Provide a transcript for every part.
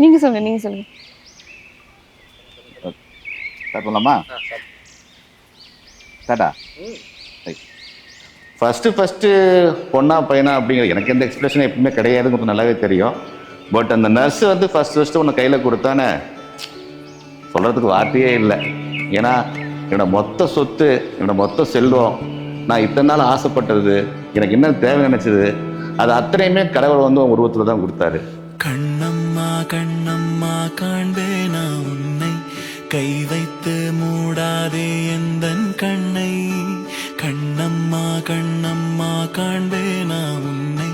நீங்க சொல்லுங்க. ஸ்டார்ட் பண்ணலாமா? ஸ்டார்ட்டா? ஃபஸ்ட்டு பொண்ணா பையனா அப்படிங்கிற எனக்கு எந்த எக்ஸ்பிரஷன் எப்பவுமே கிடையாதுங்கிறது நல்லாவே தெரியும். பட் அந்த நர்ஸ் வந்து ஃபஸ்ட்டு உன்னை கையில் கொடுத்தானே சொல்கிறதுக்கு வார்த்தையே இல்லை. ஏன்னா என்னோட மொத்த சொத்து, என்னோட மொத்த செல்வம், நான் இத்தனை நாள் ஆசைப்பட்டது, எனக்கு என்ன தேவை நினைச்சது, அது அத்தனையுமே கடவுள் வந்து உருவத்தில் தான் கொடுத்தாரு. கண்ணம்மா கண்ணம்மா காண்பேனா உன்னை, கை வைத்து மூடாதே எந்தன் கண்ணை. கண்ணம்மா கண்ணம்மா காண்பேனா உன்னை,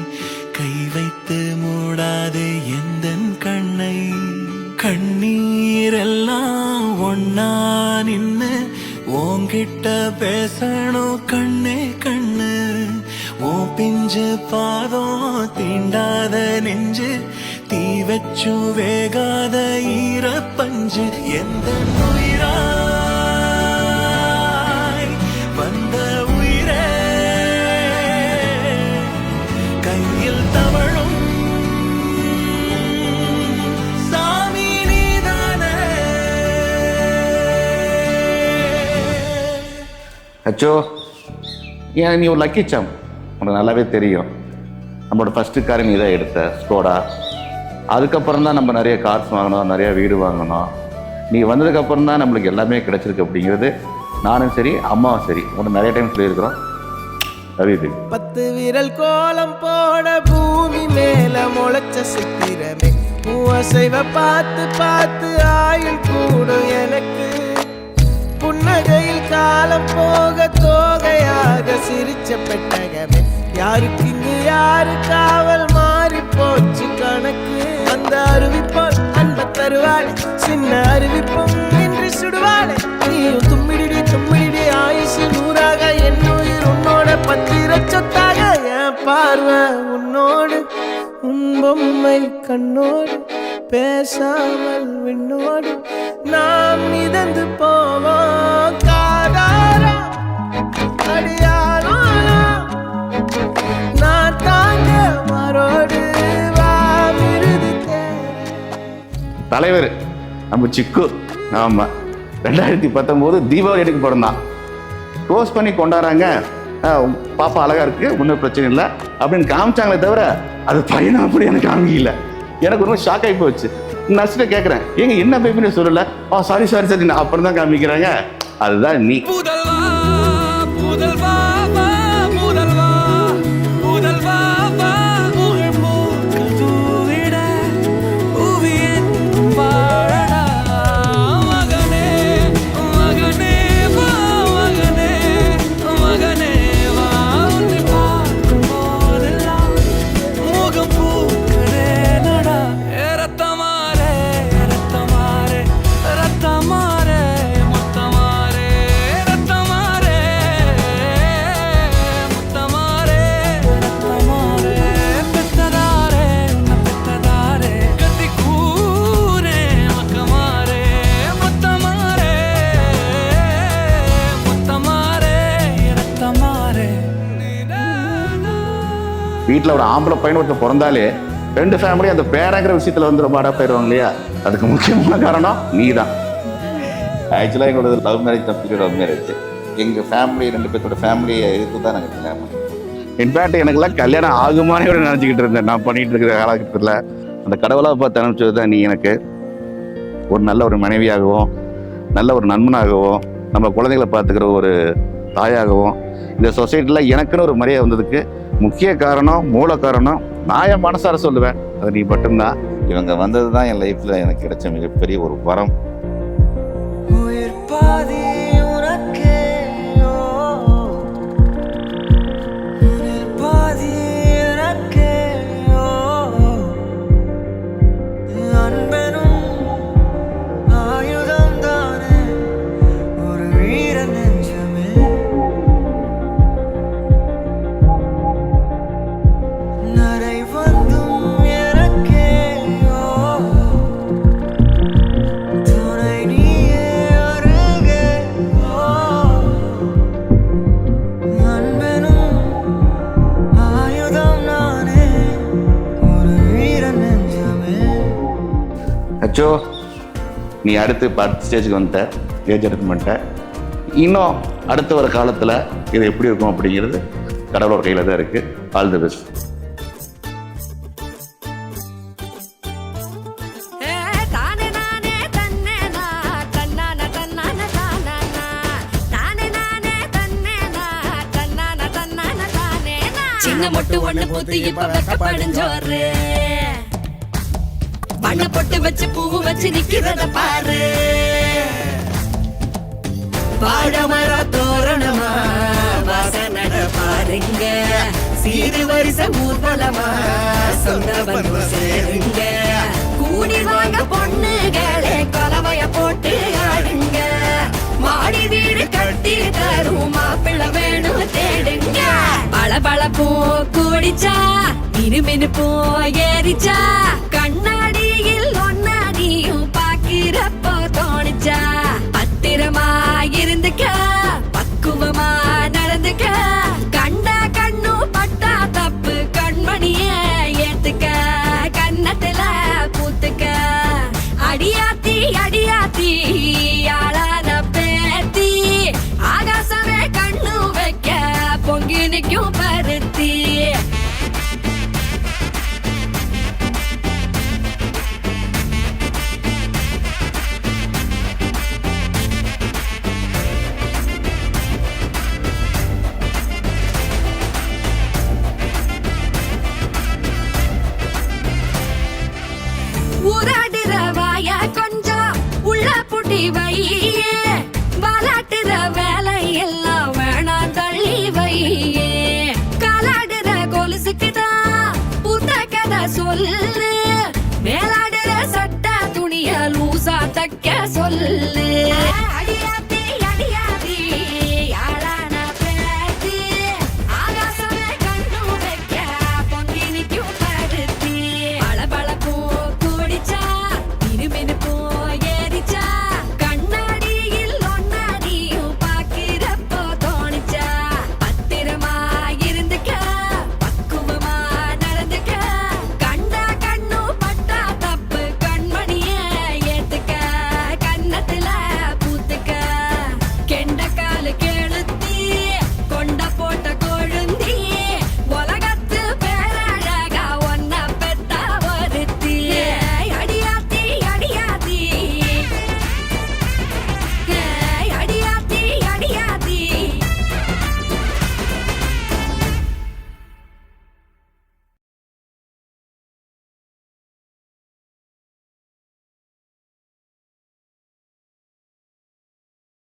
கை வைத்து மூடாதே எந்தன் கண்ணை. கண்ணீரெல்லாம் ஒன்னா நின்னு உன்கிட்ட பேசணும் கண்ணே கண்ணு. ஓ பிஞ்சு பாதம் தீண்டாத நெஞ்சு, தீ வச்சு வேகாத ஈர பஞ்சு. எந்த உயிராய் வந்த உயிரே, கையில் தவழும் சாமி நீதானே. அச்சோ, ஏன் நீ ஒரு லக்கி சாம், உனக்கு நல்லாவே தெரியும். நம்மளோட ஃபஸ்ட்டு காரை நீ தான் எடுத்த ஸ்கோடா. அதுக்கப்புறம் தான் நம்ம நிறைய கார்ஸ் வாங்கினோம், நிறைய வீடு வாங்கினோம். நீ வந்ததுக்கப்புறம் தான் நம்மளுக்கு எல்லாமே கிடைச்சிருக்கு அப்படிங்கிறது நானும் சரி அம்மாவும் சரி உனக்கு நிறைய டைம் சொல்லியிருக்கிறோம். அது 10 விரல் கோலம் போட பூமி மேல முளைச்ச சித்திரமே, அசைவ பார்த்து பார்த்து ஆயுள் கூடும் எனக்கு. புன்னகையில் காலம் போக தோகையாக சிரிச்ச பெட்டகமே, யாருக்கு இங்கு யாரு காவல் மாறி போச்சு கணக்கு. அந்த அருவிப்போல் அன்ப தருவாளே, சின்ன அருவிப்பும் இன்று சுடுவாளே. நீயும் தும்மிடி தும்மிடி ஆயுசு 100ஆக, என் உயிர் உன்னோட பத்திர சொத்தாக. என் பார்வை உன்னோடு, உன் பொம்மை கண்ணோடு, பேசாமல் விண்ணோடு நாம் மிதந்து போவோம். காதாரா அடியாளோ நான் தாங்க மரோடு வாமிருது தலைவர் நம்ம சிக்கு. ஆமாம், 2019 தீபாவளி எடுக்க போகிறோம். க்ளோஸ் பண்ணி கொண்டாடுறாங்க. பாப்பா அழகா இருக்கு, ஒன்றும் பிரச்சனை இல்லை அப்படின்னு காமிச்சாங்களே தவிர அது பையனை அப்படி எனக்கு காமிக்கல. எனக்கு ரொம்ப ஷாக் ஆகி போச்சு. நர்ஸ்கிட்ட கேட்குறேன், ஏங்க என்ன பேபின்னு சொல்லலை. சாரி நான் அப்புறம் தான் காமிக்கிறாங்க. அதுதான் நீ. வீட்டில் ஒரு ஆம்பளை பையன் ஒருத்தர் பிறந்தாலே 2 ஃபேமிலி அந்த பேரங்கிற விஷயத்தில் வந்து ரொம்ப அடாப்ட் ஆயிடுவாங்க இல்லையா? அதுக்கு முக்கியமான காரணம் நீ தான். ஆக்சுவலாக எங்களோட லவ் மேரேஜ் தம்பி லவ் மேரேஜ். எங்கள் ஃபேமிலி 2 பேர்த்தோட ஃபேமிலியை எடுத்து தான் நாங்கள் கல்யாணம். இன்ஃபேக்ட் எனக்குலாம் கல்யாணம் ஆகுமானே கூட நினச்சிக்கிட்டு இருந்தேன். நான் பண்ணிகிட்டு இருக்கிற காலகட்டத்தில் அந்த கடவுளாக பார்த்து அனுப்பிச்சது தான் நீ எனக்கு ஒரு நல்ல ஒரு மனைவியாகவும், நல்ல ஒரு நண்பனாகவும், நம்ம குழந்தைகளை பார்த்துக்கிற ஒரு தாயாகவும், இந்த சொசைட்டியில் எனக்குன்னு ஒரு மரியாதை வந்ததுக்கு முக்கிய காரணம், மூல காரணம் நான் என் மனசார சொல்லுவேன், அது நீ மட்டும்தான். இவங்க வந்தது தான் என் லைஃப்பில் எனக்கு கிடைச்ச மிகப்பெரிய ஒரு வரம். உயிர் பாதி உனக்கே, உயிர் பாதி எனக்கே. அன்பெனும் ஆயுதம் தானே ஒரு வீர நெஞ்சமே. நடை வந்தும் எனக்கே, துணை நீயே அருகே. அச்சோ நீ அடுத்து இப்போ அடுத்த ஸ்டேஜுக்கு வந்துட்ட, ஏஜ் அட்டன் பண்ணிட்ட. இன்னும் அடுத்த ஒரு காலத்தில் இது எப்படி இருக்கும் அப்படிங்கிறது கடவுளோட கையில் தான் இருக்குது. All the best. சின்ன மொட்டு ஒண்ணு பூத்து இப்ப வெக்கப்படிஞ்சோரு, பண்ண பொட்டு வச்சு பூ வச்சு நிக்கிறத பாரு. வாழமர தோரணமா வாசனட பாருங்க, சீரு வரிச ஊர்வலமா சொந்த பந்து சேருங்க. கூடி வாங்க பொண்ணுகளே கொலவைய போட்டு ஆடுங்க, மாடி வீடு கட்டி தரும் மாப்பிள்ளை வேணும் தேடுங்க. பளபளப்பூ கூடிச்சா மினுமினுப்பூ ஏறிச்சா, கண்ணாடியில் ஒன்னாடியும் பாக்கிறப்போ தோணிச்சா. பத்திரமா இருந்துக்க பக்குவமா நடந்துக்க, கண்டா கண்ணு பட்டா தப்பு கண்மணிய ஏத்துக்க, கன்னத்துல பூத்துக்க. அடியாத்தி அடியாத்தி ஆளான பேத்தி, ஆகாசமே கண்ணு வைக்க பொங்கி நிற்கும் பருத்தி. ஊராடுற வாய கொஞ்சம் உள்ள புட்டி வையே, வாலாட்டுற வேலை எல்லாம் வேணாம் தள்ளி வையே. காலாடுற கொலுசுக்குதான் புத்த கதை சொல்லு, மேலாடுற சட்ட துணிய லூசா தைக்க சொல்லு.